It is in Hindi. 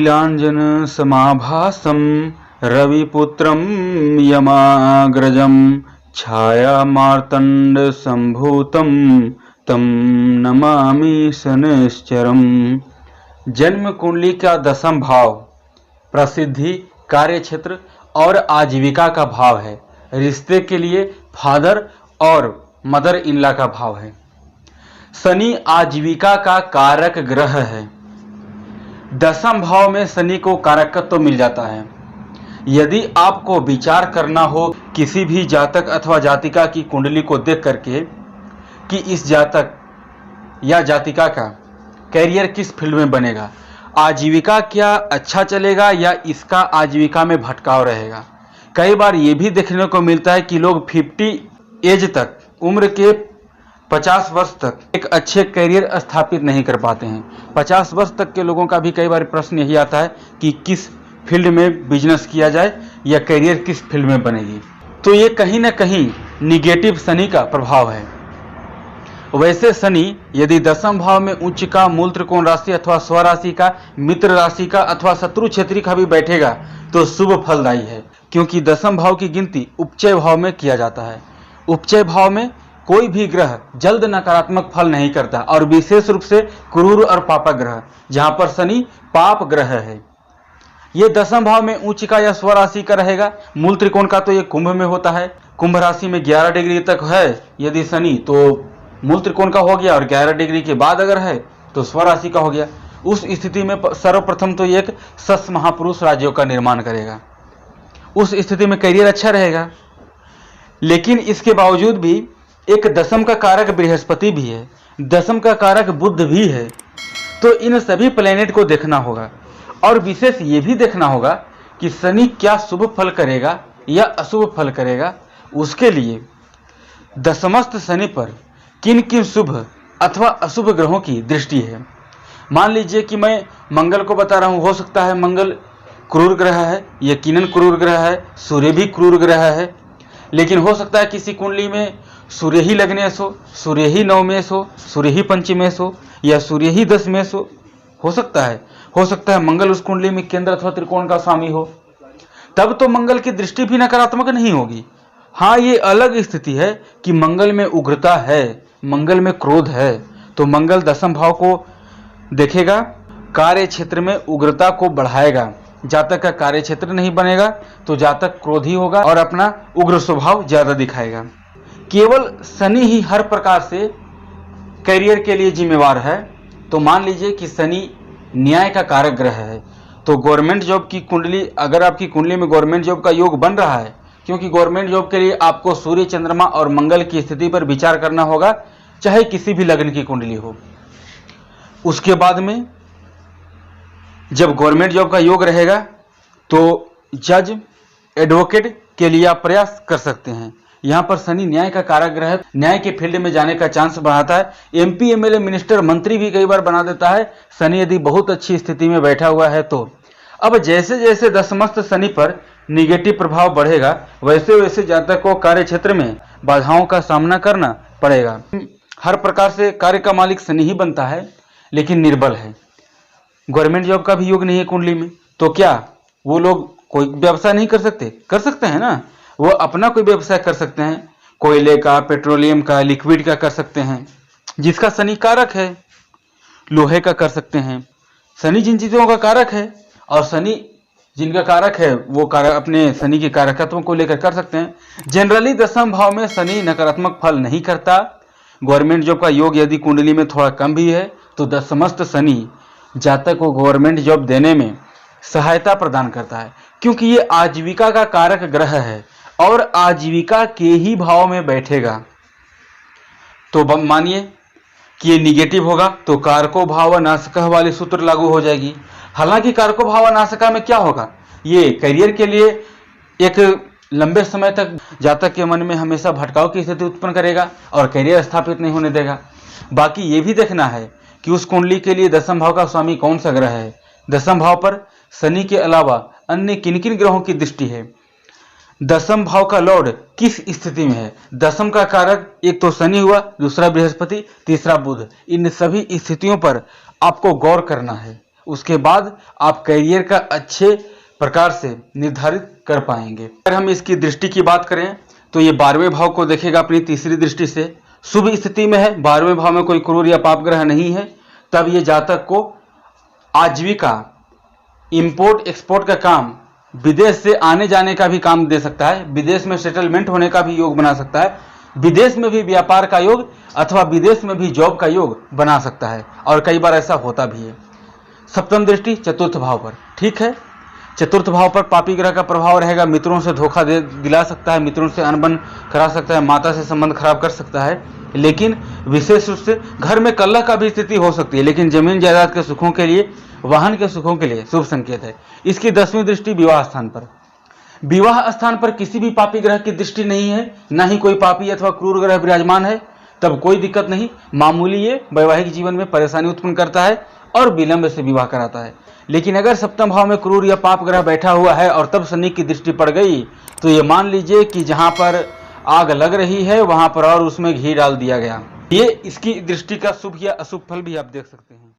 नीलांजन समाभासम रविपुत्रम यमाग्रजम छाया मार्तंड संभूतम तम नमामि शनैश्चरम। जन्म कुंडली का दसम भाव प्रसिद्धि, कार्य क्षेत्र और आजीविका का भाव है। रिश्ते के लिए फादर और मदर इनला का भाव है। शनि आजीविका का कारक ग्रह है। दसम भाव में शनि को कारकत्व तो मिल जाता है। यदि आपको विचार करना हो किसी भी जातक अथवा जातिका की कुंडली को देख करके कि इस जातक या जातिका का कैरियर किस फील्ड में बनेगा, आजीविका क्या अच्छा चलेगा या इसका आजीविका में भटकाव रहेगा। कई बार ये भी देखने को मिलता है कि लोग 50 एज तक, उम्र के 50 वर्ष तक एक अच्छे करियर स्थापित नहीं कर पाते हैं। 50 वर्ष तक के लोगों का भी कई बार प्रश्न यही आता है कि किस फील्ड में बिजनेस किया जाए या करियर किस फील्ड में बनेगी। तो ये कहीं ना कहीं निगेटिव शनि का प्रभाव है। वैसे शनि यदि दसम भाव में उच्च का, मूल त्रिकोण राशि अथवा स्वराशि का, मित्र राशि का अथवा शत्रु क्षेत्री का भी बैठेगा तो शुभ फलदायी है, क्योंकि दसम भाव की गिनती उपचय भाव में किया जाता है। उपचय भाव में कोई भी ग्रह जल्द नकारात्मक फल नहीं करता, और विशेष रूप से क्रूर और पापक ग्रह, जहां पर शनि पाप ग्रह है। ये दसम भाव में उच्च का या स्वराशि का रहेगा। मूल त्रिकोण का तो ये कुंभ में होता है। कुंभ राशि में 11 डिग्री तक है यदि शनि, तो मूल त्रिकोण का हो गया, और 11 डिग्री के बाद अगर है तो स्वराशि का हो गया। उस स्थिति में सर्वप्रथम तो ये एक सस महापुरुष राज्यों का निर्माण करेगा। उस स्थिति में करियर अच्छा रहेगा। लेकिन इसके बावजूद भी एक दसम का कारक बृहस्पति भी है, दसम का कारक बुध भी है। तो इन सभी प्लैनेट को देखना होगा, और विशेष ये भी देखना होगा कि शनि क्या शुभ फल करेगा या अशुभ फल करेगा। उसके लिए दशमस्थ शनि पर किन किन शुभ अथवा अशुभ ग्रहों की दृष्टि है। मान लीजिए कि मैं मंगल को बता रहा हूँ, हो सकता है मंगल क्रूर ग्रह है, यकीनन क्रूर ग्रह है। सूर्य भी क्रूर ग्रह है, लेकिन हो सकता है किसी कुंडली में सूर्य ही लग्नेश हो, सूर्य ही नवमेश हो, सूर्य ही पंचमेश हो, या सूर्य ही दशमेश हो सकता है मंगल उस कुंडली में केंद्र अथवा त्रिकोण का स्वामी हो। तब तो मंगल की दृष्टि भी नकारात्मक नहीं होगी। हाँ, ये अलग स्थिति है कि मंगल में उग्रता है, मंगल में क्रोध है, तो मंगल दसम भाव को देखेगा, कार्य क्षेत्र में उग्रता को बढ़ाएगा। जातक का कार्य क्षेत्र नहीं बनेगा तो जातक क्रोधी होगा और अपना उग्र स्वभाव ज्यादा दिखाएगा। केवल शनि ही हर प्रकार से करियर के लिए जिम्मेवार है। तो मान लीजिए कि शनि न्याय का कारक ग्रह है, तो गवर्नमेंट जॉब की कुंडली, अगर आपकी कुंडली में गवर्नमेंट जॉब का योग बन रहा है, क्योंकि गवर्नमेंट जॉब के लिए आपको सूर्य, चंद्रमा और मंगल की स्थिति पर विचार करना होगा, चाहे किसी भी लग्न की कुंडली हो। उसके बाद में जब गवर्नमेंट जॉब का योग रहेगा तो जज, एडवोकेट के लिए आप प्रयास कर सकते हैं। यहाँ पर शनि न्याय का कारक ग्रह है, न्याय के फील्ड में जाने का चांस बढ़ाता है। एमपी, एमएलए, मिनिस्टर, मंत्री भी कई बार बना देता है शनि यदि बहुत अच्छी स्थिति में बैठा हुआ है तो। अब जैसे जैसे दशमस्थ शनि पर निगेटिव प्रभाव बढ़ेगा, वैसे वैसे जातक को कार्य क्षेत्र में बाधाओं का सामना करना पड़ेगा। हर प्रकार से कार्य का मालिक शनि ही बनता है, लेकिन निर्बल है। गवर्नमेंट जॉब का भी योग नहीं है कुंडली में, तो क्या वो लोग कोई व्यवसाय नहीं कर सकते? कर सकते हैं ना, वो अपना कोई व्यवसाय कर सकते हैं। कोयले का, पेट्रोलियम का, लिक्विड का कर सकते हैं, जिसका शनि कारक है। लोहे का कर सकते हैं। शनि जिन चीजों का कारक है, और शनि जिनका कारक है वो कारक अपने शनि के कारकत्वों को लेकर कर सकते हैं। जनरली दसम भाव में शनि नकारात्मक फल नहीं करता। गवर्नमेंट जॉब का योग यदि कुंडली में थोड़ा कम भी है तो दशमस्थ शनि जातक को गवर्नमेंट जॉब देने में सहायता प्रदान करता है, क्योंकि ये आजीविका का कारक ग्रह है और आजीविका के ही भाव में बैठेगा। तो मानिए कि ये निगेटिव होगा तो कारको भाव नाशक वाली सूत्र लागू हो जाएगी। हालांकि कारको भाव नाशका में क्या होगा, ये करियर के लिए एक लंबे समय तक जातक के मन में हमेशा भटकाव की स्थिति उत्पन्न करेगा और करियर स्थापित नहीं होने देगा। बाकी ये भी देखना है कि उस कुंडली के लिए दसम भाव का स्वामी कौन सा ग्रह है। दसम भाव पर शनि के अलावा अन्य किन किन ग्रहों की दृष्टि है, दसम भाव का लॉर्ड किस स्थिति में है। दसम का कारक एक तो शनि हुआ, दूसरा बृहस्पति, तीसरा बुध। इन सभी स्थितियों पर आपको गौर करना है उसके बाद आप करियर का अच्छे प्रकार से निर्धारित कर पाएंगे। अगर हम इसकी दृष्टि की बात करें तो ये 12वें भाव को देखेगा अपनी तीसरी दृष्टि से, शुभ स्थिति में है, 12वें भाव में कोई क्रूर या पाप ग्रह नहीं है, तब ये जातक को आजीविका, इंपोर्ट एक्सपोर्ट का काम, विदेश से आने जाने का भी काम दे सकता है, विदेश में सेटलमेंट होने का भी योग बना सकता है, विदेश में भी व्यापार का योग अथवा विदेश में भी जॉब का योग बना सकता है, और कई बार ऐसा होता भी है। सप्तम दृष्टि चतुर्थ भाव पर, ठीक है, चतुर्थ भाव पर पापी ग्रह का प्रभाव रहेगा, मित्रों से धोखा दिला सकता है, मित्रों से अनबन करा सकता है, माता से संबंध खराब कर सकता है, लेकिन विशेष रूप से घर में कलह का भी स्थिति हो सकती है, लेकिन जमीन जायदाद के सुखों के लिए, वाहन के सुखों के लिए शुभ संकेत है। इसकी 10वीं दृष्टि विवाह स्थान पर, विवाह स्थान पर किसी भी पापी ग्रह की दृष्टि नहीं है, ना ही कोई पापी अथवा क्रूर ग्रह विराजमान है, तब कोई दिक्कत नहीं, मामूली ये वैवाहिक जीवन में परेशानी उत्पन्न करता है और विलंब से विवाह कराता है। लेकिन अगर सप्तम भाव में क्रूर या पाप ग्रह बैठा हुआ है और तब शनि की दृष्टि पड़ गई तो ये मान लीजिए कि जहां पर आग लग रही है वहां पर और उसमें घी डाल दिया गया। ये इसकी दृष्टि का शुभ या अशुभ फल भी आप देख सकते हैं।